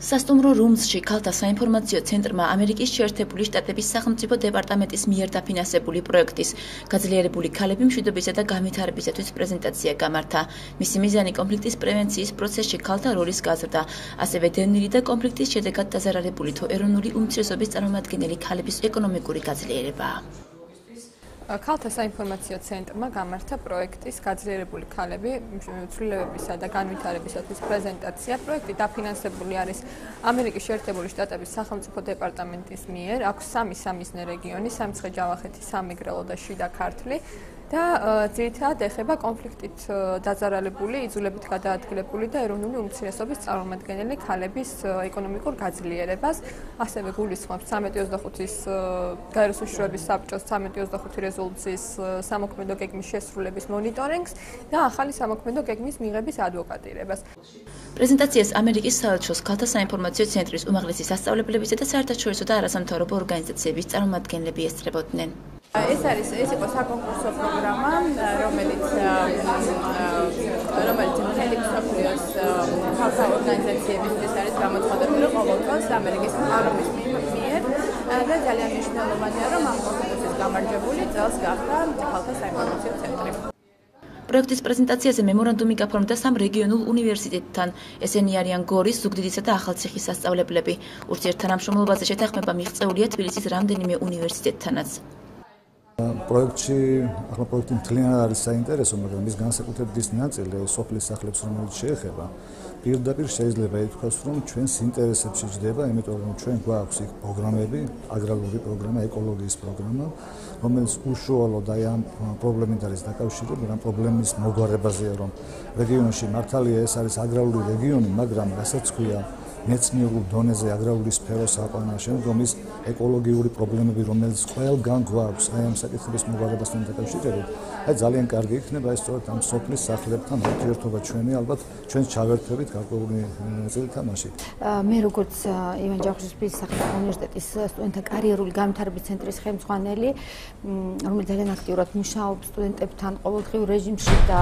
სასტუმრო რუმსში ქალთა საინფორმაციო ცენტრმა ამერიკის შეერთებული შტატების სახელმწიფო დეპარტამენტის მიერ დაფინანსებული პროექტის გაძლიერებული ქალები მშვიდობისა და განვითარებისათვის პრეზენტაცია გამართა. მისი მიზანი კონფლიქტის პრევენციის პროცესში ქალთა როლის გაზრდა, ასევე დევნილი და კონფლიქტის შედეგად დაზარალებული თუ ეროვნული უმცირესობის წარმომადგენელი ქალების ეკონომიკური გაძლიერებაა. ქალთა საინფორმაციო ცენტრმა გამართა პროექტის გაძლიერებული ქალები ცვლილებებისა და განვითარებისათვის პრეზენტაცია. პროექტი დაფინანსებული არის ამერიკის შეერთებული შტატების სახელმწიფო დეპარტამენტის მიერ. აქვს 3 სამიზნე რეგიონი: სამცხე-ჯავახეთი, სამეგრელო და შიდა ქართლი. და ძირითადად ეხება კონფლიქტით დაზარალებული, იძულებით გადაადგილებული და ეროვნული უმცირესობის წარმომადგენელი ქალების ეკონომიკურ გაძლიერებას. ასევე გულისხმობს 1325-ის გაეროს უშუალობის საბჭოს 1325 რეზოლუციის სამოქმედო გეგმის შესრულების მონიტორინგს და ახალი სამოქმედო გეგმის მიღების ადვოკატირებას. პრეზენტაციას ამერიკის საელჩოს ქალთა საინფორმაციო ცენტრის უმაღლესი სასწავლებლებისა და საერთაშორისო და არასამთავრობო ორგანიზაციების წარმომადგენლები ესწრებოდნენ. ეს იყო საკონკურსო პროგრამა, რომელიც მთელი მსოფლიოს ქალთა ორგანიზაციებისთვის არის გამოცხადებული ყოველ წელს ამერიკის მთავრობის მიერ და ძალიან მნიშვნელოვანია, რომ ამ კონკურსის გამარჯვებული წელს გახდა ქალთა საინფორმაციო ცენტრი. პროექტის პრეზენტაციაზე მემორანდუმი გაფორმდა 3 რეგიონულ უნივერსიტეტთან. ესენი არიან გორის, ზუგდიდისა და ახალციხის სასწავლებლები. ურთიერთთანამშრომლობაზე შეთანხმება მიღწეულია თბილისის რამდენიმე უნივერსიტეტთანაც. პროექტი მთლიანად არის საინტერესო, მაგრამ მის განსაკუთრებით ნაწილი სოფლის სახლებს, რომელიც შეეხება, პირდაპირ შეიძლება ითქვას, რომ ჩვენს ინტერესებში ჯდება, იმიტომ რომ ჩვენ გვაქვს იქ პროგრამები, აგრარული პროგრამა, ეკოლოგიის პროგრამა, რომელიც უშუალოდ ამ პრობლემით არის დაკავშირებული, ამ პრობლემის მოგვარებაზეა, რომ რეგიონში მართალია ეს არის აგრარული რეგიონი, მაგრამ რასაც ქვია მეცნიერულ დონეზე აგრარული სფეროს აყვანაშენ, რომ ის ეკოლოგიური პრობლემები, რომელიც ყველგან გვაქვს აი ამ საკითხების მოგვარებასთან დაკავშირებით, აი ძალიან კარგი იქნება ეს სწორედ ამ სოფლის სახლებთან ურთიერთობა ჩვენი, ალბათ ჩვენს ჩავერთვებით გარკვეული წელი თამაში. მე როგორც ივან ჯავახიშვილის სახელმწიფო უნივერსიტეტის სტუდენტთა კარიერული განვითარების ცენტრის ხელმძღვანელი, რომელიც ძალიან აქტიურად მუშაობს სტუდენტებთან ყოველდღიურ რეჟიმში და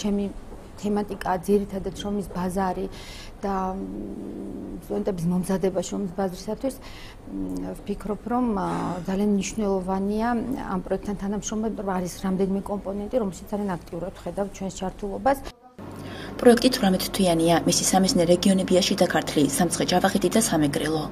ჩემი თემატიკა ძირითადად შრომის ბაზარი და სტუდენტების მომზადება შრომის ბაზრისათვის ვფიქრობ, რომ ძალიან მნიშვნელოვანია ამ პროექტთან თანამშრომლობა, არის რამდენიმე კომპონენტი, რომელშიც ძალიან აქტიურად ვხედავ ჩვენს ჩართულობას. პროექტი 18 თვიანია, მისი სამიზნე რეგიონებია შიდა ქართლი, სამცხე-ჯავახეთი და სამეგრელო.